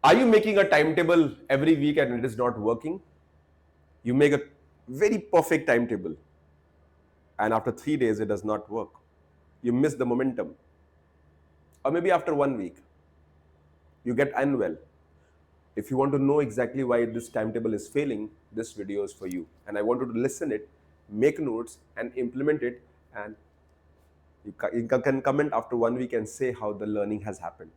Are you making a timetable every week and it is not working? You make a very perfect timetable and after 3 days it does not work. You miss the momentum. Or maybe after 1 week, you get unwell. If you want to know exactly why this timetable is failing, this video is for you. And I want you to listen it, make notes and implement it, and you can comment after 1 week and say how the learning has happened.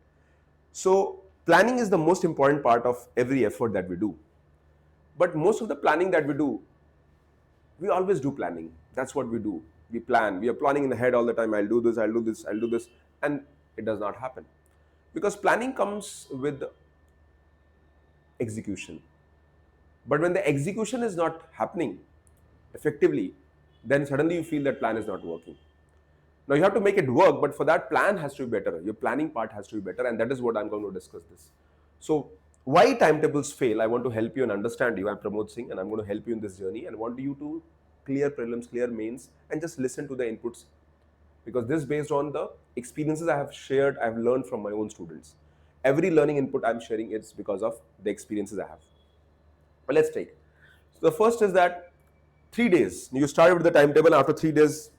So planning is the most important part of every effort that we do. But most of the planning that we do, we always do planning. That's what we do. We plan. We are planning in the head all the time. I'll do this, I'll do this, I'll do this. And it does not happen. Because planning comes with execution. But when the execution is not happening effectively, then suddenly you feel that plan is not working. Now you have to make it work, but for that plan has to be better. Your planning part has to be better, and that is what I'm going to discuss this. So why timetables fail? I want to help you and understand you. I'm Pramod Singh, and I'm going to help you in this journey and want you to clear prelims, clear mains, and just listen to the inputs, because this is based on the experiences I have shared, I have learned from my own students. Every learning input I'm sharing is because of the experiences I have. But let's take. So the first is that 3 days. You started with the timetable. After 3 days,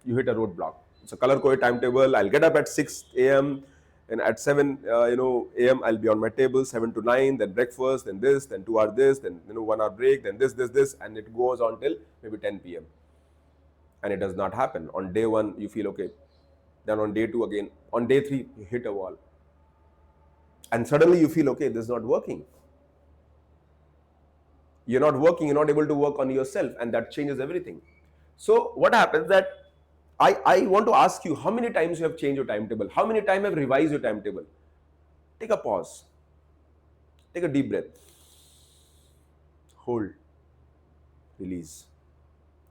you hit a roadblock. It's a color-coded timetable. I'll get up at 6 a.m. and at 7 a.m. I'll be on my table. 7 to 9, then breakfast, then this, then 2 hour this, then 1 hour break, then this, and it goes on till maybe 10 p.m. And it does not happen. On day 1, you feel okay. Then on day 2 again. On day 3, you hit a wall. And suddenly you feel okay, this is not working. You're not working, you're not able to work on yourself, and that changes everything. So what happens that I want to ask you, how many times you have changed your timetable? How many times you have revised your timetable? Take a pause. Take a deep breath. Hold. Release.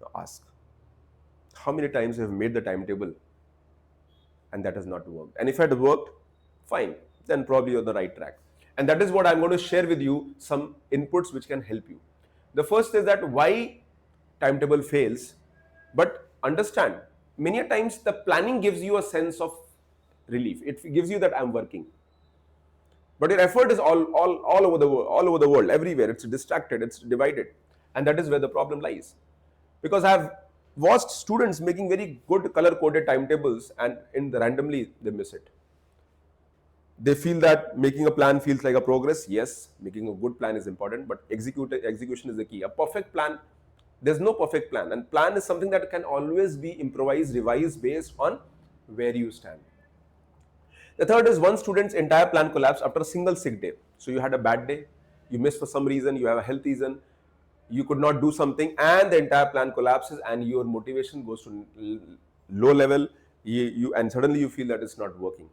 Now ask. How many times you have made the timetable and that has not worked? And if it had worked, fine. Then probably you're on the right track. And that is what I'm going to share with you, some inputs which can help you. The first is that why timetable fails, but understand, many times the planning gives you a sense of relief. It gives you that I'm working. But your effort is all over the world, everywhere. It's distracted, it's divided. And that is where the problem lies. Because I have watched students making very good color-coded timetables and randomly they miss it. They feel that making a plan feels like a progress. Yes, making a good plan is important, but execution is the key. A perfect plan, there's no perfect plan. And plan is something that can always be improvised, revised based on where you stand. The third is one student's entire plan collapsed after a single sick day. So you had a bad day, you missed for some reason, you have a health reason, you could not do something, and the entire plan collapses and your motivation goes to low level, and suddenly you feel that it's not working.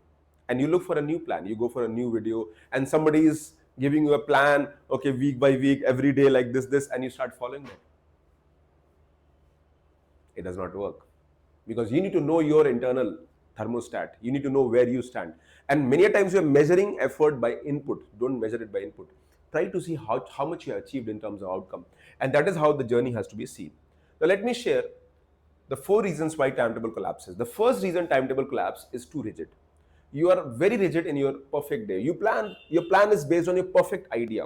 And you look for a new plan, you go for a new video, and somebody is giving you a plan, okay, week by week, every day like this, and you start following that. It does not work, because you need to know your internal thermostat. You need to know where you stand. And many times you're measuring effort by input. Don't measure it by input. Try to see how much you have achieved in terms of outcome. And that is how the journey has to be seen. Now let me share the 4 reasons why timetable collapses. The first reason timetable collapse is too rigid. You are very rigid in your perfect day. Your plan is based on your perfect idea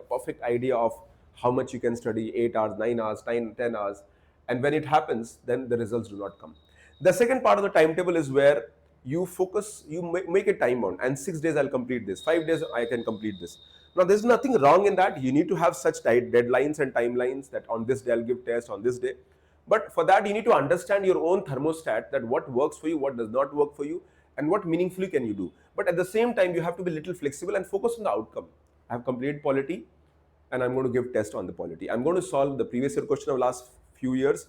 of how much you can study, 8 hours, 9 hours, 10 hours. And when it happens, then the results do not come. The second part of the timetable is where you focus, you make a time bound, and 6 days I'll complete this, 5 days I can complete this. Now there's nothing wrong in that. You need to have such deadlines and timelines that on this day I'll give test, on this day. But for that you need to understand your own thermostat, that what works for you, what does not work for you, and what meaningfully can you do. But at the same time you have to be a little flexible and focus on the outcome. I have completed polity and I'm going to give test on the polity. I'm going to solve the previous year question of last few years,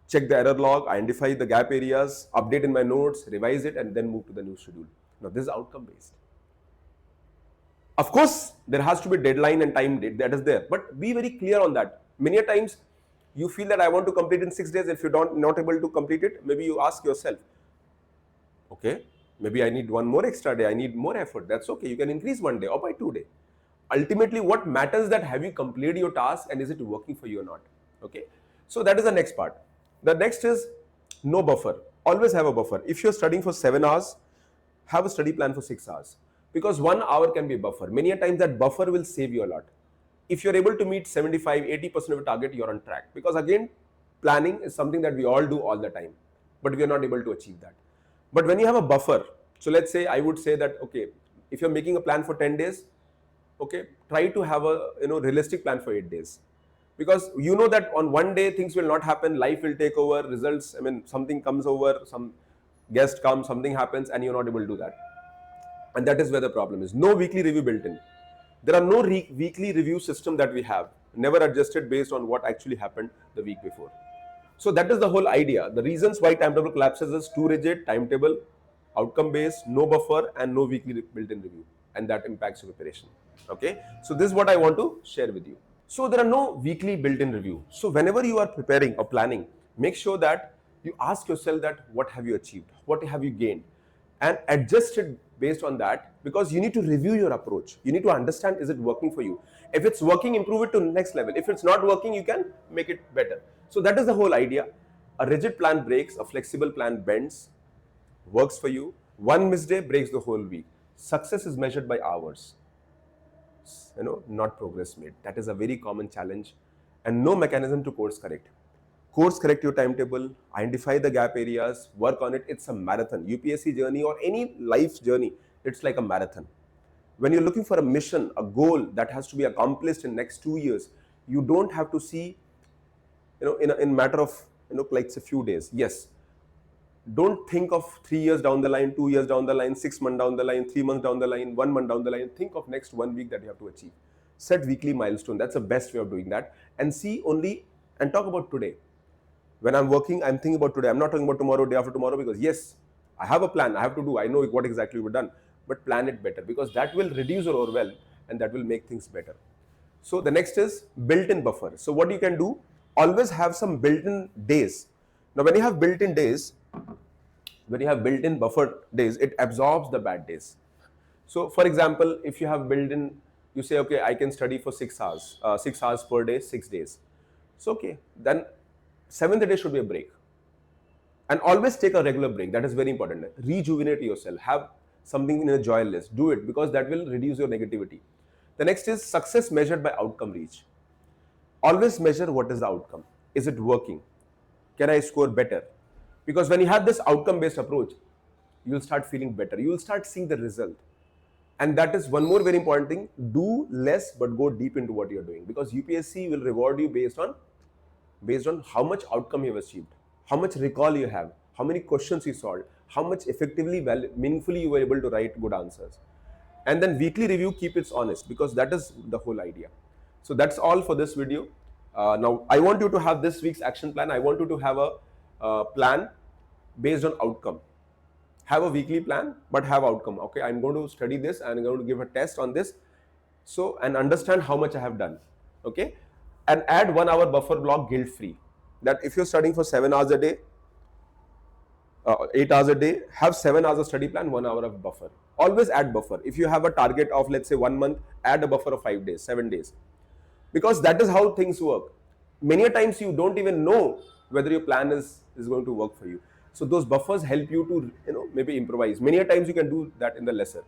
check the error log, identify the gap areas, update in my notes, revise it, and then move to the new schedule. Now this is outcome based. Of course, there has to be deadline and time date, that is there, but be very clear on that. Many times you feel that I want to complete in 6 days. If you not able to complete it, maybe you ask yourself, okay, maybe I need one more extra day, I need more effort. That's okay, you can increase 1 day or by 2 days. Ultimately, what matters is that have you completed your task and is it working for you or not? Okay, so that is the next part. The next is no buffer. Always have a buffer. If you're studying for 7 hours, have a study plan for 6 hours. because 1 hour can be a buffer. Many a times that buffer will save you a lot. If you're able to meet 75-80% of a target, you're on track. Because again, planning is something that we all do all the time, but we are not able to achieve that. But when you have a buffer, so let's say I would say that, okay, if you're making a plan for 10 days, okay, try to have a realistic plan for 8 days, because you know that on one day things will not happen, life will take over, results, I mean, something comes over, some guest comes, something happens, and you're not able to do that. And that is where the problem is. No weekly review built in. There are no weekly review system that we have, never adjusted based on what actually happened the week before. So that is the whole idea. The reasons why timetable collapses is too rigid timetable, outcome based, no buffer, and no weekly built-in review, and that impacts your preparation. Okay, so this is what I want to share with you. So there are no weekly built-in review. So whenever you are preparing or planning, make sure that you ask yourself that what have you achieved, what have you gained, and adjust it based on that, because you need to review your approach. You need to understand, is it working for you? If it's working, improve it to the next level. If it's not working, you can make it better. So that is the whole idea. A rigid plan breaks, a flexible plan bends, works for you. One missed day breaks the whole week. Success is measured by hours, not progress made. That is a very common challenge, and no mechanism to course correct. Course correct your timetable, identify the gap areas, work on it. It's a marathon. UPSC journey or any life journey, it's like a marathon. When you're looking for a mission, a goal that has to be accomplished in next 2 years, you don't have to see, in matter of, like a few days. Yes, don't think of 3 years down the line, 2 years down the line, 6 months down the line, 3 months down the line, 1 month down the line. Think of next 1 week that you have to achieve. Set weekly milestone. That's the best way of doing that. And see only, and talk about today. When I'm working, I'm thinking about today. I'm not talking about tomorrow, day after tomorrow, because yes, I have a plan, I have to do, I know what exactly we've done, but plan it better, because that will reduce your overwhelm and that will make things better. So the next is built-in buffer. So what you can do, always have some built-in days. Now when you have built-in days, when you have built-in buffer days, it absorbs the bad days. So for example, if you have built-in, you say, okay, I can study for 6 hours, 6 hours per day, 6 days. So okay, then 7th day should be a break. And always take a regular break. That is very important. Rejuvenate yourself. Have something in a joy list. Do it, because that will reduce your negativity. The next is success measured by outcome reach. Always measure what is the outcome. Is it working? Can I score better? Because when you have this outcome based approach, you will start feeling better. You will start seeing the result. And that is one more very important thing. Do less but go deep into what you are doing, because UPSC will reward you based on how much outcome you have achieved, how much recall you have, how many questions you solved, how much effectively, meaningfully you were able to write good answers. And then weekly review, keep it honest, because that is the whole idea. So that's all for this video. Now I want you to have this week's action plan. I want you to have a plan based on outcome. Have a weekly plan, but have outcome. Okay, I'm going to study this and I'm going to give a test on this. So, and understand how much I have done. Okay, and add 1 hour buffer block guilt free. That if you're studying for 7 hours a day, 8 hours a day, have 7 hours of study plan, 1 hour of buffer. Always add buffer. If you have a target of, let's say, 1 month, add a buffer of 5 days, 7 days. Because that is how things work. Many a times you don't even know whether your plan is going to work for you. So those buffers help you to, maybe improvise. Many a times you can do that in the lesson.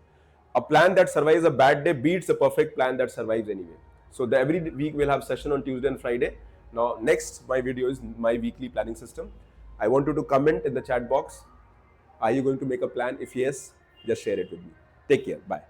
A plan that survives a bad day beats a perfect plan that survives anyway. So every week we'll have session on Tuesday and Friday. Now next, my video is my weekly planning system. I want you to comment in the chat box. Are you going to make a plan? If yes, just share it with me. Take care. Bye.